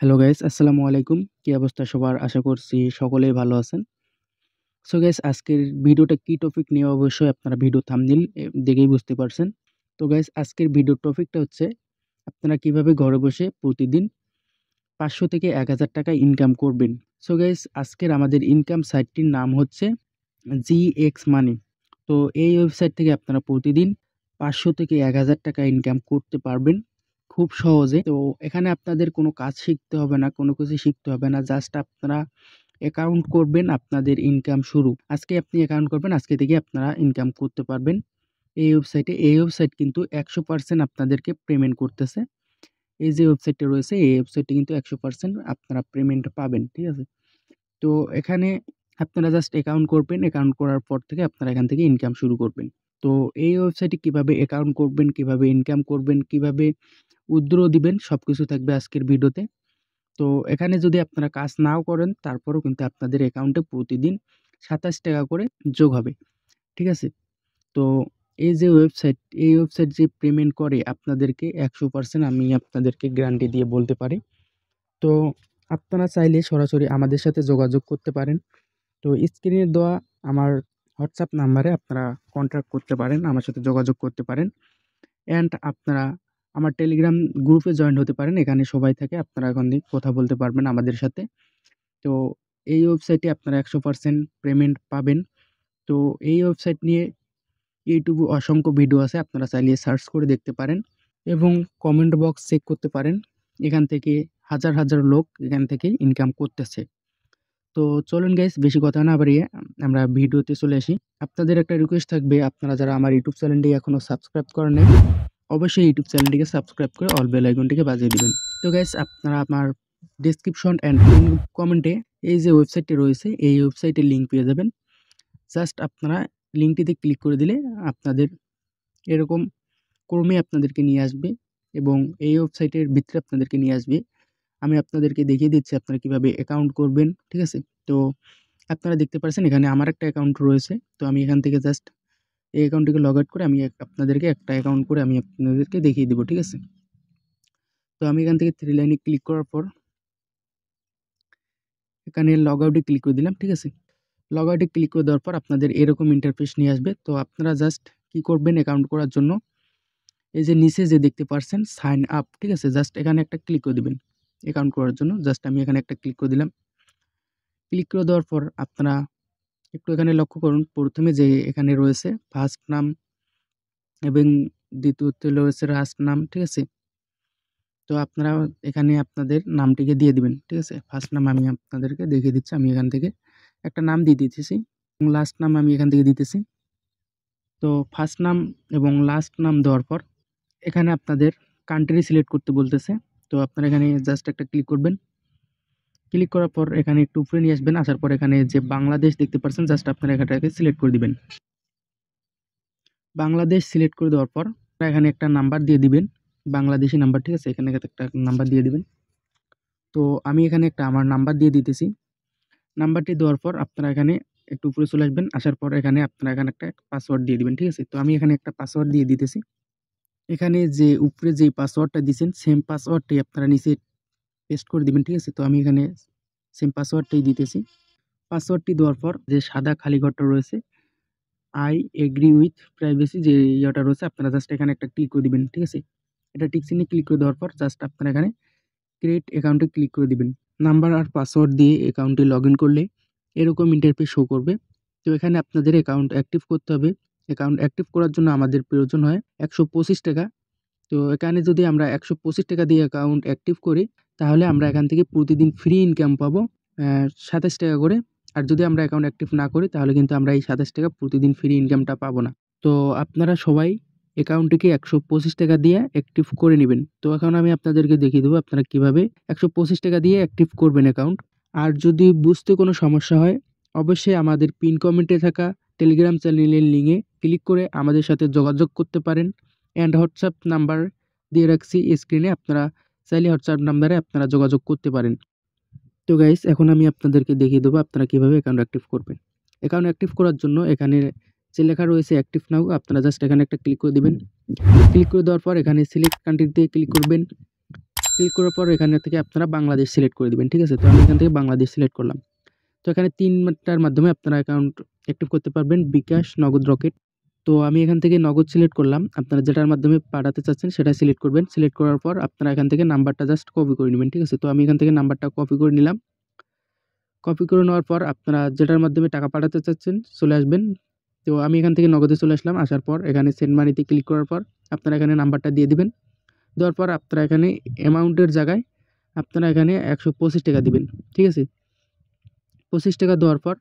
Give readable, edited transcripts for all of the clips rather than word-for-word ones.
Hello guys, আসসালামু আলাইকুম। কি অবস্থা সবার? আশা করছি সকলেই ভালো আছেন। সো গাইস, আজকের ভিডিওটা কি টপিক নিয়ে অবশ্যই আপনারা ভিডিও থাম্বনেইল দেখেই বুঝতে পারছেন। তো গাইস, আজকের ভিডিওর টপিকটা হচ্ছে আপনারা কিভাবে ঘরে বসে প্রতিদিন ৫০০ থেকে ১,০০০ টাকা ইনকাম করবেন। সো গাইস, আজকের আমাদের ইনকাম সাইটটির নাম হচ্ছে জিএক্স মানি। তো এই ওয়েবসাইট থেকে আপনারা প্রতিদিন ৫০০ থেকে ১,০০০ টাকা ইনকাম করতে পারবেন খুব সহজে। তো এখানে আপনাদের কোনো কাজ শিখতে হবে না, কোনো কিছু শিখতে হবে না। জাস্ট আপনারা অ্যাকাউন্ট করবেন, আপনাদের ইনকাম শুরু। আজকে আপনি অ্যাকাউন্ট করবেন, আজকে থেকে আপনারা ইনকাম করতে পারবেন এই ওয়েবসাইটে। এই ওয়েবসাইট কিন্তু ১০০% আপনাদেরকে পেমেন্ট করতেছে। এই যে ওয়েবসাইটটা রয়েছে, এই ওয়েবসাইটে কিন্তু ১০০% আপনারা পেমেন্ট পাবেন। ঠিক আছে? তো এখানে আপনারা জাস্ট অ্যাকাউন্ট করবেন। অ্যাকাউন্ট করার পর থেকে আপনারা এখান থেকে ইনকাম শুরু করবেন। তো এই ওয়েবসাইটে কিভাবে অ্যাকাউন্ট করবেন, কিভাবে ইনকাম করবেন, কিভাবে উইথড্র দিবেন সবকিছু থাকবে আজকের ভিডিওতে। তো এখানে যদি আপনারা কাজ নাও করেন তারপরেও কিন্তু আপনাদের অ্যাকাউন্টে প্রতিদিন ৳২৭ করে যোগ হবে। ঠিক আছে? তো এই যে ওয়েবসাইট, এই ওয়েবসাইট যে পেমেন্ট করে আপনাদেরকে ১০০% আমি আপনাদেরকে গ্যারান্টি দিয়ে বলতে পারি। তো আপনারা চাইলে সরাসরি আমাদের সাথে যোগাযোগ করতে পারেন। তো স্ক্রিনে দেওয়া আমার হোয়াটসঅ্যাপ নাম্বারে আপনারা কন্ট্যাক্ট করতে পারেন, আমার সাথে যোগাযোগ করতে পারেন। অ্যান্ড আপনারা আমার টেলিগ্রাম গ্রুপে জয়েন হতে পারেন। এখানে সবাই থাকে। আপনারা ওখান থেকে কথা বলতে পারবেন আমাদের সাথে। তো এই ওয়েবসাইটে আপনারা ১০০% পেমেন্ট পাবেন। তো এই ওয়েবসাইট নিয়ে ইউটিউবে অসংখ্য ভিডিও আছে। আপনারা চাইলে সার্চ করে দেখতে পারেন এবং কমেন্ট বক্স চেক করতে পারেন। এখান থেকে হাজার, হাজার লোক এখান থেকে ইনকাম করতেছে। তো চলুন গাইস, বেশি কথা না বাড়িয়ে আমরা ভিডিওতে চলে আসি। আপনাদের একটা রিকোয়েস্ট থাকবে, আপনারা যারা আমার ইউটিউব চ্যানেলটি এখনো সাবস্ক্রাইব করেন নাই, অবশ্যই ইউটিউব চ্যানেলটিকে সাবস্ক্রাইব করে অল বেল আইকনটিকে বাজিয়ে দিবেন। তো গাইস, আপনারা আমার ডেসক্রিপশন অ্যান্ড পিন কমেন্টে এই যে ওয়েবসাইটটি রয়েছে, এই ওয়েবসাইটের লিঙ্ক পেয়ে যাবেন। জাস্ট আপনারা লিঙ্কটিতে ক্লিক করে দিলে আপনাদের এরকম ক্রমে আপনাদেরকে নিয়ে আসবে এবং এই ওয়েবসাইটের ভিতরে আপনাদেরকে নিয়ে আসবে। আমি আপনাদেরকে দেখিয়ে দিচ্ছি আপনারা কিভাবে অ্যাকাউন্ট করবেন। ঠিক আছে? তো আপনারা দেখতে পাচ্ছেন এখানে আমার একটা অ্যাকাউন্ট রয়েছে। তো আমি এখান থেকে জাস্ট এই অ্যাকাউন্টটিকে লগ আউট করে আমি আপনাদেরকে একটা অ্যাকাউন্ট করে আমি আপনাদেরকে দেখিয়ে দিব। ঠিক আছে? তো আমি এখান থেকে 3 লাইনে ক্লিক করার পর এখানে লগ আউটে ক্লিক করে দিলাম। ঠিক আছে? লগ আউটে ক্লিক করে দেওয়ার পর আপনাদের এরকম ইন্টারফেস নিয়ে আসবে। তো আপনারা জাস্ট কি করবেন অ্যাকাউন্ট করার জন্য, এই যে নিচে যে দেখতে পাচ্ছেন সাইন আপ, ঠিক আছে? জাস্ট এখানে একটা ক্লিক করে দিবেন অ্যাকাউন্ট করার জন্য। জাস্ট আমি এখানে একটা ক্লিক করে দিলাম। ক্লিক করে দেওয়ার পর আপনারা একটু এখানে লক্ষ্য করুন, ১ম এ যে এখানে রয়েছে ফার্স্ট নাম এবং দ্বিতীয়তে রয়েছে লাস্ট নাম। ঠিক আছে? তো আপনারা এখানে আপনাদের নামটিকে দিয়ে দিবেন। ঠিক আছে? ফার্স্ট নাম আমি আপনাদেরকে দেখিয়ে দিচ্ছি। আমি এখান থেকে একটা নাম দিয়ে দিতেছি এবং লাস্ট নাম আমি এখান থেকে দিতেছি। তো ফার্স্ট নাম এবং লাস্ট নাম দেওয়ার পর এখানে আপনাদের কান্ট্রি সিলেক্ট করতে বলতেছে। তো আপনারা এখানে জাস্ট একটা ক্লিক করবেন। ক্লিক করার পর এখানে একটু উপরে নিয়ে আসবেন। আসার পর এখানে যে বাংলাদেশ দেখতে পাচ্ছেন, জাস্ট আপনারা এখানটাকে সিলেক্ট করে দিবেন। বাংলাদেশ সিলেক্ট করে দেওয়ার পর এখানে একটা নাম্বার দিয়ে দিবেন। বাংলাদেশী নাম্বার। ঠিক আছে? এখানে একটা নাম্বার দিয়ে দিবেন। তো আমি এখানে একটা আমার নাম্বার দিয়ে দিতেছি। নাম্বারটি দেওয়ার পর আপনারা এখানে একটু উপরে চলে আসবেন। আসার পর এখানে আপনারা এখানে একটা পাসওয়ার্ড দিয়ে দিবেন। ঠিক আছে? তো আমি এখানে একটা পাসওয়ার্ড দিয়ে দিতেছি। এখানে যে উপরে যে পাসওয়ার্ডটা দিছেন সেম পাসওয়ার্ডটাই আপনারা নিচে পেস্ট করে দিবেন। ঠিক আছে? তো আমি এখানে সেম পাসওয়ার্ডটাই দিতেছি। পাসওয়ার্ডটি দেওয়ার পর যে সাদা খালি ঘরটা রয়েছে আই এগ্রি উইথ প্রাইভেসি যে ইয়েটা রয়েছে, আপনারা জাস্ট এখানে একটা ক্লিক করে দিবেন। ঠিক আছে? এটা টিক চিহ্নে ক্লিক করে দেওয়ার পর জাস্ট আপনারা এখানে ক্রিয়েট অ্যাকাউন্টে ক্লিক করে দিবেন। নাম্বার আর পাসওয়ার্ড দিয়ে অ্যাকাউন্টে লগইন করলে এরকম ইন্টারফেস শো করবে। তো এখানে আপনাদের অ্যাকাউন্ট অ্যাক্টিভ করতে হবে। অ্যাকাউন্ট অ্যাক্টিভ করার জন্য আমাদের প্রয়োজন হয় ৳১২৫। তো এখানে যদি আমরা ৳১২৫ দিয়ে অ্যাকাউন্ট অ্যাক্টিভ করি তাহলে আমরা এখান থেকে প্রতিদিন ফ্রি ইনকাম পাবো ৳২৭ করে। আর যদি আমরা অ্যাকাউন্ট অ্যাক্টিভ না করি তাহলে কিন্তু আমরা এই ৳২৭ প্রতিদিন ফ্রি ইনকামটা পাবো না। তো আপনারা সবাই অ্যাকাউন্টটিকে ৳১২৫ দিয়ে অ্যাক্টিভ করে নিবেন। তো এখন আমি আপনাদেরকে দেখিয়ে দেবো আপনারা কিভাবে ৳১২৫ দিয়ে অ্যাক্টিভ করবেন অ্যাকাউন্ট। আর যদি বুঝতে কোনো সমস্যা হয় অবশ্যই আমাদের পিন কমেন্টে থাকা টেলিগ্রাম চ্যানেলের লিঙ্কে ক্লিক করে আমাদের সাথে যোগাযোগ করতে পারেন। অ্যান্ড হোয়াটসঅ্যাপ নাম্বার দিয়ে রাখছি স্ক্রিনে, আপনারা চাইলে হোয়াটসঅ্যাপ নাম্বারে আপনারা যোগাযোগ করতে পারেন। তো গাইস, এখন আমি আপনাদেরকে দেখিয়ে দেবো আপনারা কিভাবে অ্যাকাউন্ট অ্যাক্টিভ করবেন। অ্যাকাউন্ট অ্যাক্টিভ করার জন্য এখানে যে লেখা রয়েছে অ্যাক্টিভ নাও, আপনারা জাস্ট এখানে একটা ক্লিক করে দিবেন। ক্লিক করে দেওয়ার পর এখানে সিলেক্ট কান্ট্রিতে ক্লিক করবেন। ক্লিক করার পর এখানে থেকে আপনারা বাংলাদেশ সিলেক্ট করে দিবেন, ঠিক আছে? তো আমি এখান থেকে বাংলাদেশ সিলেক্ট করলাম। তো এখানে ৩টার মাধ্যমে আপনারা অ্যাকাউন্ট অ্যাক্টিভ করতে পারবেন, বিকাশ, নগদ, রকেট। তো আমি এখান থেকে নগদ সিলেক্ট করলাম। আপনারা যেটার মাধ্যমে পাঠাতে চাচ্ছেন সেটা সিলেক্ট করবেন। সিলেক্ট করার পর আপনারা এখান থেকে নাম্বারটা জাস্ট কপি করে নিবেন, ঠিক আছে? তো আমি এখান থেকে নাম্বারটা কপি করে নিলাম। কপি করে নেওয়ার পর আপনারা যেটার মাধ্যমে টাকা পাঠাতে চাচ্ছেন চলে আসবেন। তো আমি এখান থেকে নগদে চলে আসলাম। আসার পর এখানে সেন্ড মানিতে ক্লিক করার পর আপনারা এখানে নাম্বারটা দিয়ে দিবেন। দেওয়ার পর আপনারা এখানে অ্যামাউন্টের জায়গায় আপনারা এখানে ১২৫ টাকা দিবেন, ঠিক আছে? ২৫ টাকা দেওয়ার পর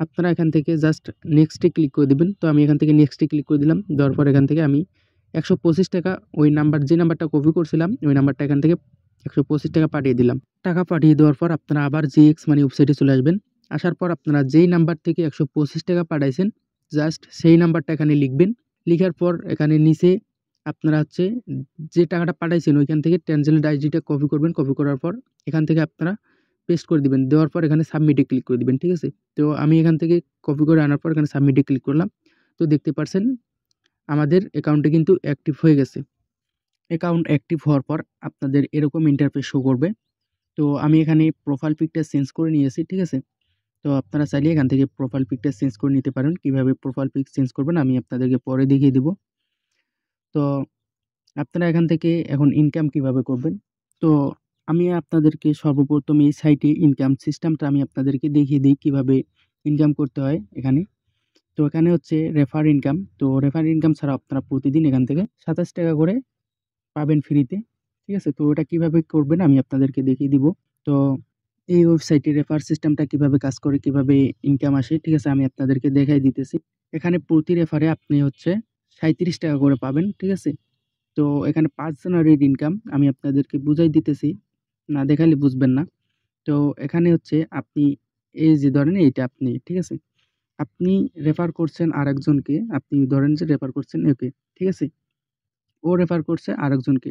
আপনারা এখান থেকে জাস্ট নেক্সটে ক্লিক করে দিবেন। তো আমি এখান থেকে নেক্সটে ক্লিক করে দিলাম। দেওয়ার পর এখান থেকে আমি ১২৫ টাকা ওই নাম্বার যে নাম্বারটা কপি করছিলাম ওই নাম্বারটা এখান থেকে ১২৫ টাকা পাঠিয়ে দিলাম। টাকা পাঠিয়ে দেওয়ার পর আপনারা আবার জিএক্স মানি ওয়েবসাইটে চলে আসবেন। আসার পর আপনারা যেই নাম্বার থেকে ১২৫ টাকা পাঠাইছেন জাস্ট সেই নাম্বারটা এখানে লিখবেন। লিখার পর এখানে নিচে আপনারা হচ্ছে যে টাকাটা পাঠাইছেন ওইখান থেকে ট্রানজেকশন আইডিটা কপি করবেন। কপি করার পর এখান থেকে আপনারা পেস্ট করে দিবেন। দেওয়ার পর এখানে সাবমিটে ক্লিক করে দিবেন, ঠিক আছে? তো আমি এখান থেকে কপি করে আনার পর এখানে সাবমিটে ক্লিক করলাম। তো দেখতে পারছেন আমাদের অ্যাকাউন্টে কিন্তু অ্যাক্টিভ হয়ে গেছে। অ্যাকাউন্ট অ্যাক্টিভ হওয়ার পর আপনাদের এরকম ইন্টারফেস শো করবে। তো আমি এখানে প্রোফাইল পিকটা চেঞ্জ করে নিয়েছি, ঠিক আছে? তো আপনারা চাইলে এখান থেকে প্রোফাইল পিকটা চেঞ্জ করে নিতে পারেন। কিভাবে প্রোফাইল পিক চেঞ্জ করবেন আমি আপনাদেরকে পরে দেখিয়ে দিব। তো আপনারা এখান থেকে এখন ইনকাম কিভাবে করবেন? তো আমি আপনাদেরকে সর্বপ্রথম এই সাইটে ইনকাম সিস্টেমটা আমি আপনাদেরকে দেখিয়ে দিই কিভাবে ইনকাম করতে হয় এখানে। তো এখানে হচ্ছে রেফার ইনকাম। তো রেফার ইনকাম ছাড়া আপনারা প্রতিদিন এখান থেকে ২৭ টাকা করে পাবেন ফ্রিতে, ঠিক আছে? তো ওটা কিভাবে করবেন আমি আপনাদেরকে দেখিয়ে দিব। তো এই ওয়েবসাইটে রেফার সিস্টেমটা কিভাবে কাজ করে, কিভাবে ইনকাম আসে, ঠিক আছে? আমি আপনাদেরকে দেখাই দিতেছি। এখানে প্রতি রেফারে আপনি হচ্ছে ৩৭ টাকা করে পাবেন, ঠিক আছে? তো এখানে ৫ জনের ইনকাম আমি আপনাদেরকে বুঝাই দিতেছি, না দেখালে বুঝবেন না। তো এখানে হচ্ছে আপনি এই যে ধরেন এইটা আপনি, ঠিক আছে? আপনি রেফার করছেন আরেকজনকে, আপনি ধরেন যে রেফার করছেন একে, ঠিক আছে? ও রেফার করছে আরেকজনকে,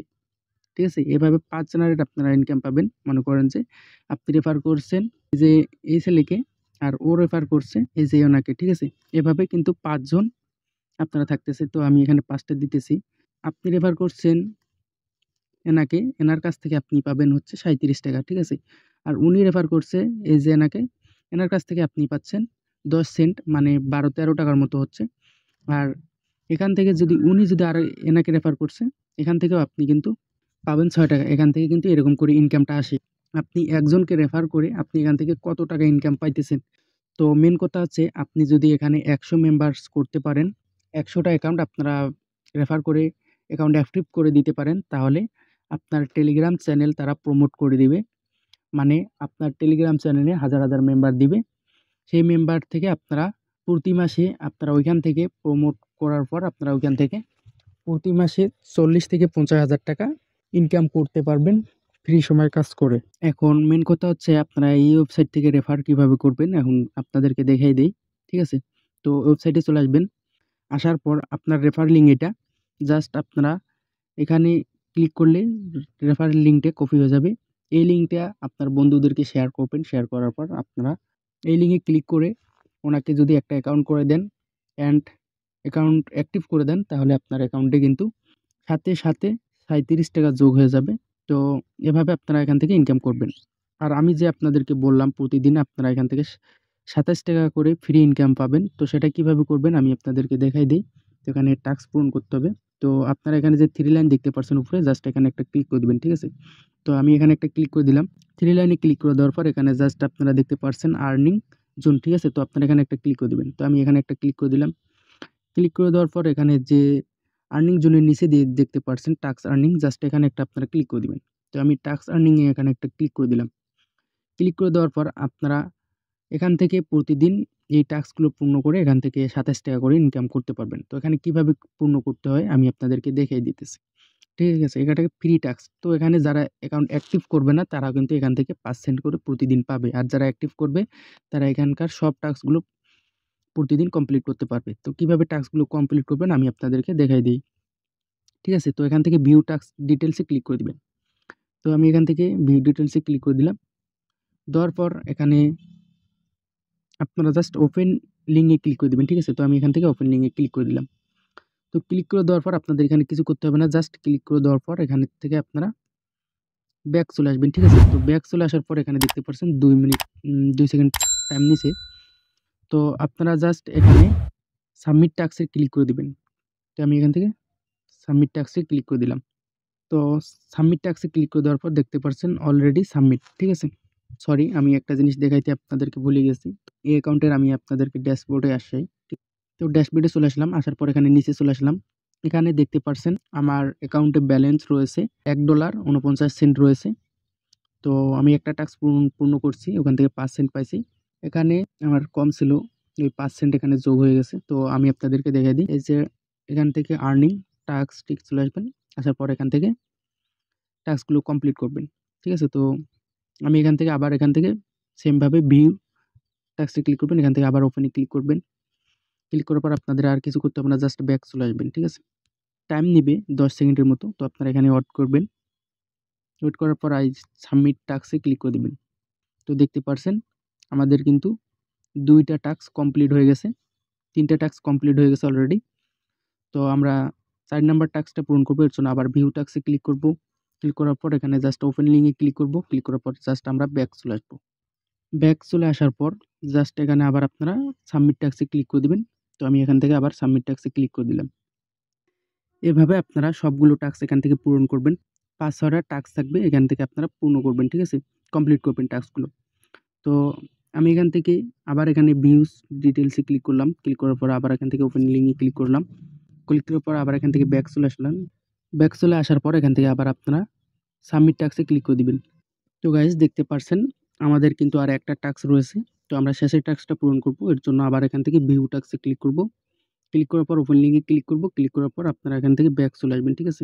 ঠিক আছে? এভাবে ৫ জেনারেট আপনারা ইনকাম পাবেন। মনে করেন যে আপনি রেফার করছেন এই যে এই ছেলেকে আর ও রেফার করছে এই যে ওনাকে, ঠিক আছে? এভাবে কিন্তু ৫ জন আপনারা থাকতেছে। তো আমি এখানে ৫ টা দিতেছি। আপনি রেফার করছেন এনাকে, এনার কাছ থেকে আপনি পাবেন হচ্ছে ৩৭ টাকা, ঠিক আছে? আর উনি রেফার করছে এই যে এনাকে, এনার কাছ থেকে আপনি পাচ্ছেন ১০ সেন্ট মানে ১২-১৩ টাকার মতো হচ্ছে। আর এখান থেকে যদি উনি যদি আরো এনাকে রেফার করছে, এখান থেকেও আপনি কিন্তু পাবেন ৬ টাকা। এখান থেকে কিন্তু এরকম করে ইনকামটা আসে। আপনি একজনকে রেফার করে আপনি এখান থেকে কত টাকা ইনকাম পাইতেছেন। তো মেইন কথা হচ্ছে আপনি যদি এখানে ১০০ মেম্বার্স করতে পারেন, ১০০ টা অ্যাকাউন্ট আপনারা রেফার করে অ্যাকাউন্ট অ্যাক্টিভ করে দিতে পারেন, তাহলে আপনার টেলিগ্রাম চ্যানেল তারা প্রমোট করে দিবে। মানে আপনার টেলিগ্রাম চ্যানেলে হাজার, হাজার মেম্বার দিবে। সেই মেম্বার থেকে আপনারা প্রতি মাসে আপনারা ওইখান থেকে প্রমোট করার পর আপনারা ওইখান থেকে প্রতি মাসে ৪০ থেকে ৫০,০০০ টাকা ইনকাম করতে পারবেন ফ্রি সময় কাজ করে। এখন মেইন কথা হচ্ছে আপনারা এই ওয়েবসাইট থেকে রেফার কিভাবে করবেন এখন আপনাদেরকে দেখাই দেই। ঠিক আছে? তো ওয়েবসাইটে চলে আসবেন। আসার পর আপনার রেফার লিঙ্ক এটা। জাস্ট আপনারা এখানে ক্লিক করলে রেফার লিঙ্কটা কপি হয়ে যাবে। এই লিঙ্কটা আপনার বন্ধুদেরকে শেয়ার করবেন। শেয়ার করার পর আপনারা এই লিঙ্কে ক্লিক করে ওনাকে যদি একটা অ্যাকাউন্ট করে দেন অ্যান্ড অ্যাকাউন্ট অ্যাক্টিভ করে দেন তাহলে আপনার অ্যাকাউন্টে কিন্তু সাথে, সাথে ৩৭ টাকা যোগ হয়ে যাবে। তো এভাবে আপনারা এখান থেকে ইনকাম করবেন। আর আমি যে আপনাদেরকে বললাম প্রতিদিন আপনারা এখান থেকে ২৭ টাকা করে ফ্রি ইনকাম পাবেন। তো সেটা কিভাবে করবেন আমি আপনাদেরকে দেখাই দেই। তো এখানে টাস্ক পূরণ করতে হবে। তো আপনারা এখানে যে 3 লাইন দেখতে পাচ্ছেন উপরে জাস্ট এখানে একটা ক্লিক করে দিবেন। ঠিক আছে? তো আমি এখানে একটা ক্লিক করে দিলাম। 3 লাইনে ক্লিক করে দেওয়ার পর এখানে জাস্ট আপনারা দেখতে পাচ্ছেন আর্নিং জোন। ঠিক আছে? তো আপনারা এখানে একটা ক্লিক করে দিবেন। তো আমি এখানে একটা ক্লিক করে দিলাম। ক্লিক করে দেওয়ার পর এখানে যে আর্নিং জোনের নিচে দিয়ে দেখতে পাচ্ছেন টাস্ক আর্নিং জাস্ট এখানে একটা আপনারা ক্লিক করে দিবেন। তো আমি টাস্ক আর্নিং এ এখানে একটা ক্লিক করে দিলাম। ক্লিক করে দেওয়ার পর আপনারা এখান থেকে প্রতিদিন এই টাস্কগুলো পূর্ণ করে এখান থেকে ২৭ টাকা করে ইনকাম করতে পারবেন। তো এখানে কিভাবে পূর্ণ করতে হয় আমি আপনাদেরকে দেখিয়ে দিতেছি। ঠিক আছে? এটা ফ্রি টাস্ক। তো এখানে যারা অ্যাকাউন্ট অ্যাক্টিভ করবে না তারা কিন্তু এখান থেকে ৫ সেন্ট করে প্রতিদিন পাবে। আর যারা অ্যাক্টিভ করবে তারা এখানকার সব টাস্কগুলো প্রতিদিন কমপ্লিট করতে পারবে। তো কিভাবে টাস্কগুলো কমপ্লিট করবেন আমি আপনাদেরকে দেখাই দেই। ঠিক আছে? তো এখান থেকে ভিউ টাস্ক ডিটেইলস এ ক্লিক করে দিবেন। তো আমি এখান থেকে ভিউ ডিটেইলস এ ক্লিক করে দিলাম। দেওয়ার পর এখানে আপনারা জাস্ট ওপেন লিঙ্ক এ ক্লিক করে দিবেন। ঠিক আছে? তো আমি এখান থেকে ওপেন লিঙ্ক এ ক্লিক করে দিলাম। তো ক্লিক করে দেওয়ার পর আপনাদের এখানে কিছু করতে হবে না। জাস্ট ক্লিক করে দেওয়ার পর এখান থেকে আপনারা ব্যাক চলে আসবেন, ঠিক আছে? তো ব্যাক চলে আসার পর এখানে দেখতে পাচ্ছেন 2 মিনিট 2 সেকেন্ড টাইম নিছে। তো আপনারা জাস্ট এখানে সাবমিট টাস্ক এ ক্লিক করে দিবেন। তো আমি এখান থেকে সাবমিট টাস্ক এ ক্লিক করে দিলাম। তো সাবমিট টাস্ক এ ক্লিক করে দেওয়ার পর দেখতে পাচ্ছেন অলরেডি সাবমিট, ঠিক আছে? সরি, আমি একটা জিনিস দেখাইতে আপনাদেরকে ভুলে গেছি। এই অ্যাকাউন্টের আমি আপনাদেরকে ড্যাশবোর্ডে আসছি। তো ড্যাশবোর্ডে চলে আসলাম, আসার পর এখানে নিচে চলে আসলাম। এখানে দেখতে পাচ্ছেন আমার অ্যাকাউন্টে ব্যালেন্স রয়েছে $1.49 রয়েছে। তো আমি একটা টাস্ক পূর্ণ করছি, ওখান থেকে 5 সেন্ট পাইছি। এখানে আমার কম ছিল, ওই 5 সেন্ট এখানে যোগ হয়ে গেছে। তো আমি আপনাদেরকে দেখাই দিই, এই যে এখান থেকে আর্নিং টাস্ক ঠিক চলে আসবেন। আসার পর এখান থেকে টাস্কগুলো কমপ্লিট করবেন, ঠিক আছে? তো আমি এখান থেকে সেমভাবে ভিউ টাস্কে ক্লিক করবেন, এখান থেকে আবার ওপেনে ক্লিক করবেন। ক্লিক করার পর আপনাদের আর কিছু করতে হবে না, জাস্ট ব্যাক চলে আসবেন, ঠিক আছে? টাইম নিবে 10 সেকেন্ডের মতো। তো আপনারা এখানে ওয়েট করবেন। ওয়েট করার পর সাবমিট টাস্কে ক্লিক করে দিবেন। তো দেখতে পারছেন আমাদের কিন্তু 2টা টাস্ক কমপ্লিট হয়ে গেছে, 3টা টাস্ক কমপ্লিট হয়ে গেছে অলরেডি। তো আমরা 4 নাম্বার টাস্কটা পূরণ করব। এর জন্য আবার ভিউ টাস্কে ক্লিক করব। ক্লিক করার পর এখানে জাস্ট ওপেন লিংকে ক্লিক করব। ক্লিক করার পর জাস্ট আমরা ব্যাক চলে আসব। ব্যাক চলে আসার পর জাস্ট এখানে আবার আপনারা সাবমিট টাস্কে ক্লিক করে দিবেন। তো আমি এখান থেকে আবার সাবমিট টাস্কে ক্লিক করে দিলাম। এভাবে আপনারা সবগুলো টাস্ক এখান থেকে পূরণ করবেন। 5-6টা টাস্ক থাকবে, এখান থেকে আপনারা পূর্ণ করবেন, ঠিক আছে? কমপ্লিট করবেন টাস্কগুলো। তো আমি এখান থেকে আবার এখানে ভিউজ ডিটেইলসে ক্লিক করলাম। ক্লিক করার পর আবার এখান থেকে ওপেন লিংকে ক্লিক করলাম। ক্লিক করার পর আবার এখান থেকে ব্যাক চলে আসলাম। ব্যাক চলে আসার পর এখান থেকে আবার আপনারা সাবমিট টাস্কে ক্লিক করে দিবেন। তো গাইস দেখতে পারছেন আমাদের কিন্তু আর একটা টাস্ক রয়েছে। তো আমরা শেষের টাস্কটা পূরণ করব। এর জন্য আবার এখান থেকে ভিউ টাস্কে ক্লিক করব। ক্লিক করার পর ওপেন লিংকে ক্লিক করব। ক্লিক করার পর আপনারা এখান থেকে ব্যাক চলে আসবেন, ঠিক আছে?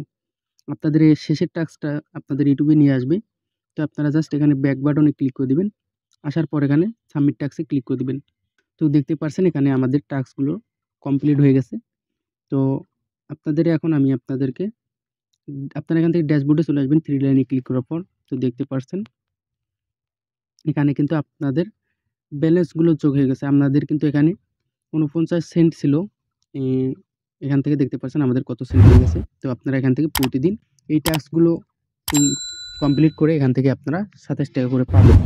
আপনাদের এই শেষের টাস্কটা আপনাদের ইউটিউবে নিয়ে আসবে। তো আপনারা জাস্ট এখানে ব্যাক বাটনে ক্লিক করে দিবেন। আসার পর এখানে সাবমিট টাস্কে ক্লিক করে দিবেন। তো দেখতে পারছেন এখানে আমাদের টাস্কগুলো কমপ্লিট হয়ে গেছে। তো আমি আপনাদেরকে আপনারা এখান থেকে ড্যাশবোর্ডে চলে আসবেন 3 লাইনে ক্লিক করার পর। তো দেখতে পারছেন এখানে কিন্তু আপনাদের ব্যালেন্সগুলো যোগ হয়ে গেছে। আপনাদের কিন্তু এখানে 49 সেন্ট ছিল। এ এখান থেকে দেখতে পাচ্ছেন আমাদের কত সেন্ট হয়ে গেছে। তো আপনারা এখান থেকে প্রতিদিন এই টাস্কগুলো কমপ্লিট করে এখান থেকে আপনারা 27 টাকা করে পাবেন।